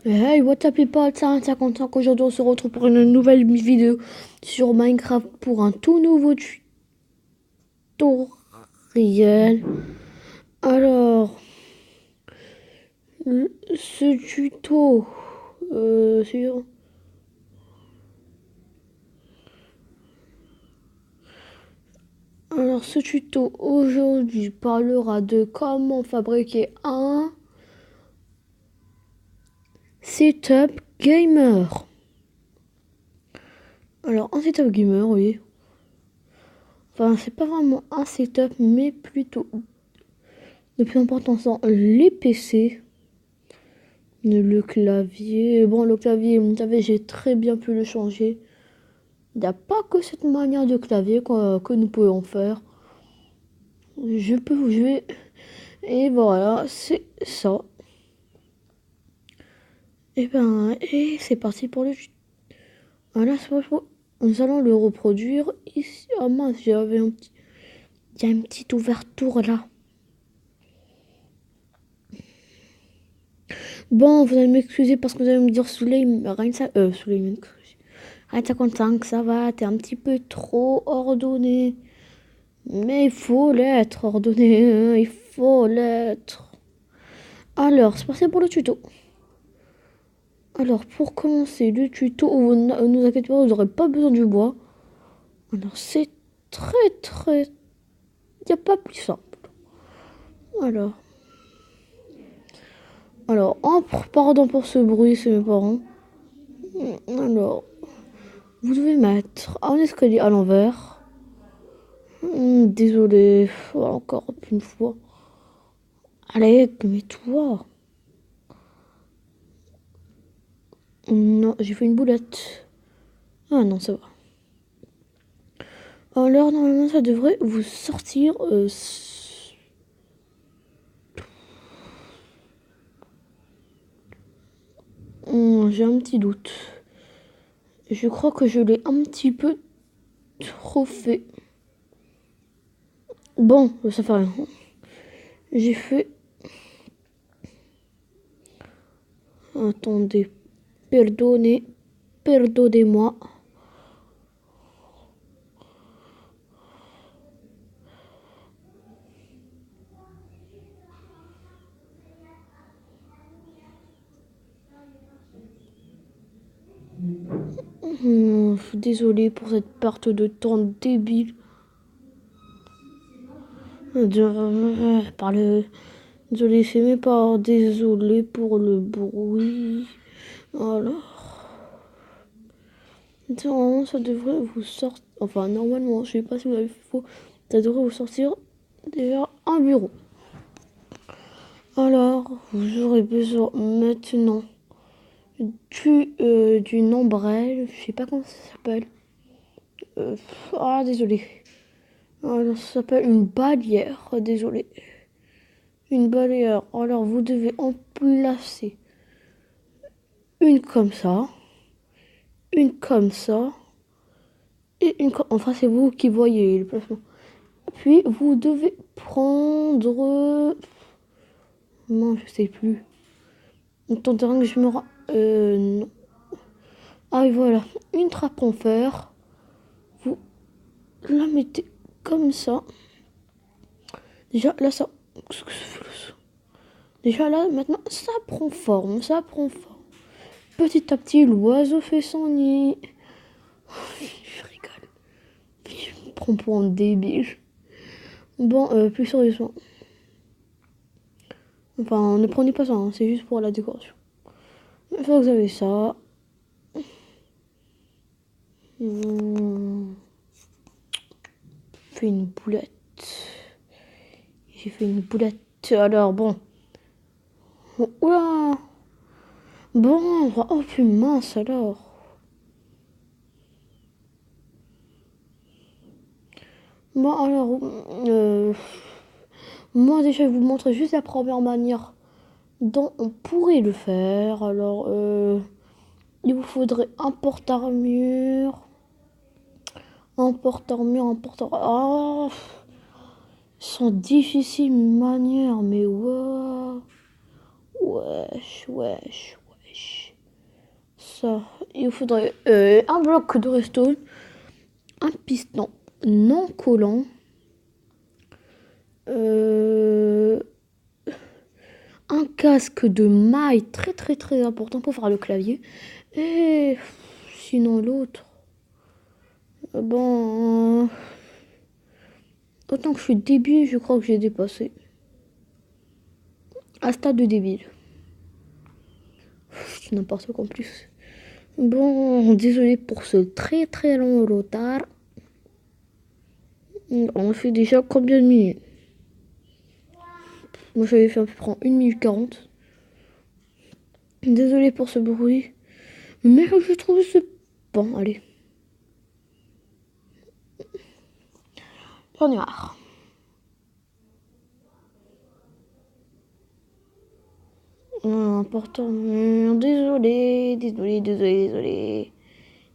Hey, what's up people, c'est 55. Aujourd'hui on se retrouve pour une nouvelle vidéo sur Minecraft pour un tout nouveau tutoriel. Alors, ce tuto sur... Alors ce tuto aujourd'hui parlera de comment fabriquer un setup gamer. Alors un setup gamer, oui. Enfin c'est pas vraiment un setup mais plutôt le plus important sont les PC. Le clavier, bon le clavier, vous savez, j'ai très bien pu le changer. Il n'y a pas que cette manière de clavier que nous pouvons faire. Je peux vous jouer. Et voilà, c'est ça. Et c'est parti pour le... Voilà, c'est parti nous allons le reproduire ici. Oh mince, j'avais un petit... Il y a une petite ouverture là. Bon, vous allez m'excuser parce que vous allez me dire Souley, rien ça... Souley, 55, ça va, t'es un petit peu trop ordonné. Mais il faut l'être, ordonné, hein, il faut l'être. Alors, c'est parti pour le tuto. Alors, pour commencer le tuto, ne vous inquiétez pas, vous n'aurez pas besoin du bois. Alors, c'est très... Il n'y a pas plus simple. Alors... pardon pour ce bruit, c'est mes parents. Alors, vous devez mettre un escalier à l'envers. Désolé, encore une fois. Allez, mets-toi. Non, j'ai fait une boulette. Ah non, ça va. Alors, normalement, ça devrait vous sortir... j'ai un petit doute. Je crois que je l'ai un petit peu trop fait. Bon, ça fait rien. J'ai fait... Attendez. Pardonnez-moi. Désolé pour cette perte de temps débile. Par le... Désolé, c'est mes parents. Désolé pour le bruit. Alors... Normalement, ça devrait vous sortir... Enfin, normalement, je sais pas si vous avez faux. Ça devrait vous sortir déjà un bureau. Alors, vous aurez besoin maintenant d'une ombrelle. Je sais pas comment ça s'appelle. Désolé. Alors, ça s'appelle une balière. Désolé. Une balière. Alors, vous devez en placer une comme ça. Une comme ça. Et une comme... Enfin, c'est vous qui voyez le placement. Puis, vous devez prendre... Non, je sais plus. Attendez que je me rends... Non. Ah, et voilà. Une trappe en fer. Vous la mettez comme ça. Déjà, là, ça... Déjà, là, maintenant, ça prend forme. Ça prend forme. Petit à petit, l'oiseau fait son nid. Je rigole. Je me prends pour un débile. Bon, plus sérieusement. Enfin, ne prenez pas ça, hein, c'est juste pour la décoration. Une fois que vous avez ça... Fait une boulette. J'ai fait une boulette. Alors, bon. Oula. Bon, oh, plus mince alors. Bon, alors... moi, déjà, je vous montre juste la première manière dont on pourrait le faire. Alors, il vous faudrait un porte-armure. Un porte-armure, un porte-armure. Oh, sont difficiles manières, mais wow. Wesh. ça, il faudrait un bloc de redstone, un piston non collant, un casque de maille très très très important pour faire le clavier. Et sinon l'autre, bon, autant que je suis débile, je crois que j'ai dépassé. À stade de débile. C'est n'importe quoi en plus. Bon, désolé pour ce très très long retard. On fait déjà combien de minutes? Moi j'avais fait à peu près 1 minute 40. Désolé pour ce bruit. Mais je trouve ce... Bon, allez. J'en ai marre. Important. Désolé, désolé, désolé, désolé.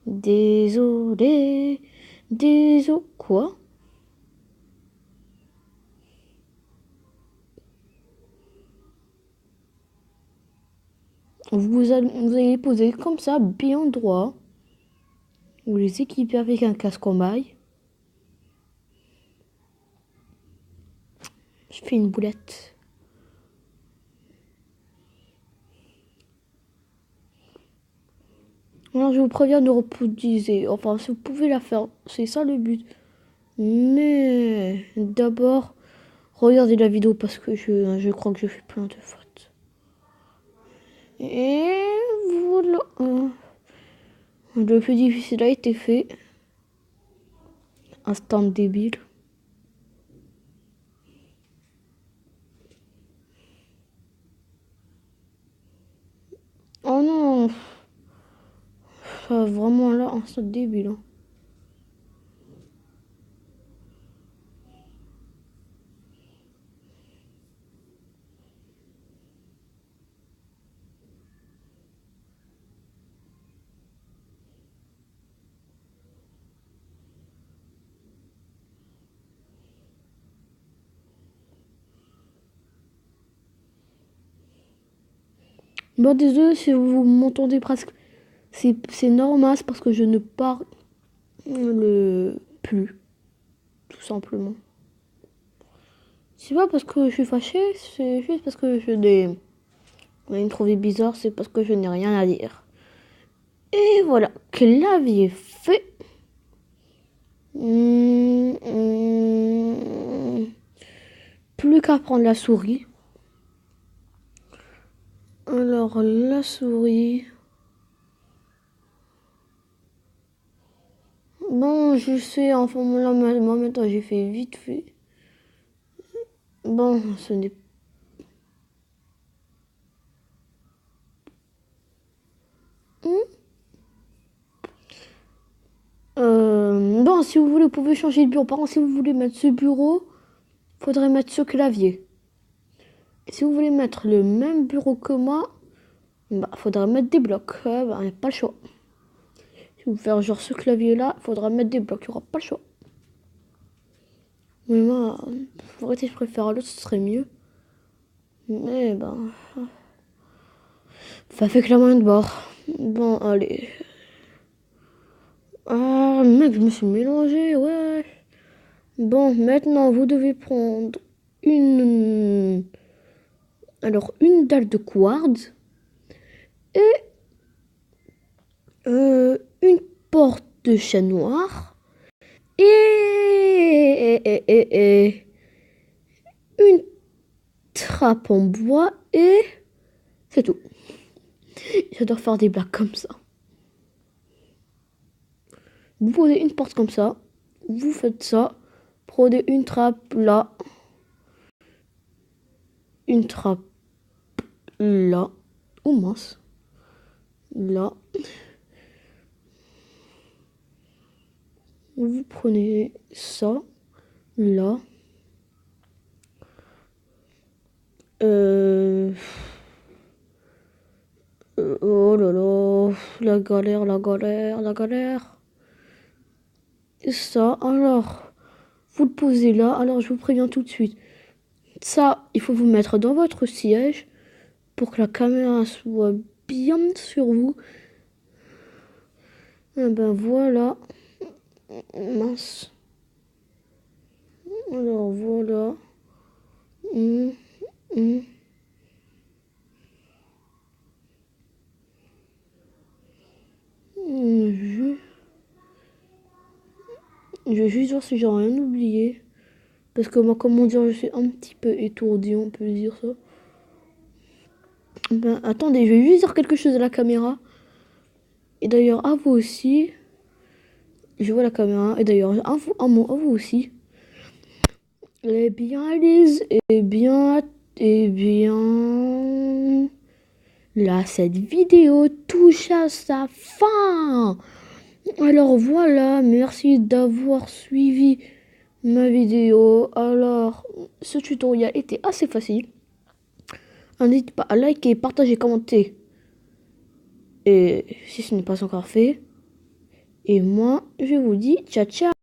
Désolé. Désolé. Quoi? Vous allez poser comme ça, bien droit. Vous les équipez avec un casque en maille. Je fais une boulette. Alors je vous préviens de reproduire. Enfin, si vous pouvez la faire, c'est ça le but. Mais d'abord, regardez la vidéo parce que je crois que je fais plein de fautes. Et voilà. Le plus difficile a été fait. Instant débile. Oh non. Vraiment là, instant débile. Hein. Bon, désolé si vous m'entendez presque. C'est normal, c'est parce que je ne parle plus, tout simplement. C'est pas parce que je suis fâchée, c'est juste parce que je n'ai rien trouvé bizarre, c'est parce que je n'ai rien à dire. Et voilà, clavier fait. Plus qu'à prendre la souris. Alors, la souris. Bon, je sais, enfin, là, maintenant, j'ai fait vite fait. Bon, ce n'est bon, si vous voulez, vous pouvez changer de bureau. Par contre, si vous voulez mettre ce bureau, faudrait mettre ce clavier. Et si vous voulez mettre le même bureau que moi, bah, faudra mettre des blocs. Bah, y a pas le choix. Si vous faites genre ce clavier-là, faudra mettre des blocs. Il n'y aura pas le choix. Mais moi, en vrai, je préfère l'autre, ce serait mieux. Mais ben, ça fait que la moyen de bord. Bon, allez. Ah, mec, je me suis mélangé, ouais. Bon, maintenant, vous devez prendre une... Alors, une dalle de quartz et une porte de chat noir et une trappe en bois et c'est tout. J'adore faire des blagues comme ça. Vous posez une porte comme ça, vous faites ça, prenez une trappe là, une trappe là, oh mince, là. Vous prenez ça, là. Oh là là, la galère, la galère, la galère. Et ça, alors, vous le posez là. Alors, je vous préviens tout de suite. Ça, il faut vous mettre dans votre siège pour que la caméra soit bien sur vous. Ah ben voilà. Mince. Alors voilà. Hum, hum. Je je vais juste voir si j'ai rien oublié. Parce que moi, comment dire, je suis un petit peu étourdi, on peut dire ça. Ben, attendez, je vais juste dire quelque chose à la caméra. Et d'ailleurs, à vous aussi. Je vois la caméra. Et d'ailleurs, un mot à vous aussi. Eh bien, Lise, eh bien. Là, cette vidéo touche à sa fin. Alors voilà, merci d'avoir suivi ma vidéo. Alors, ce tutoriel était assez facile. N'hésitez pas à liker, partager, commenter. Et si ce n'est pas encore fait. Et moi, je vous dis ciao ciao.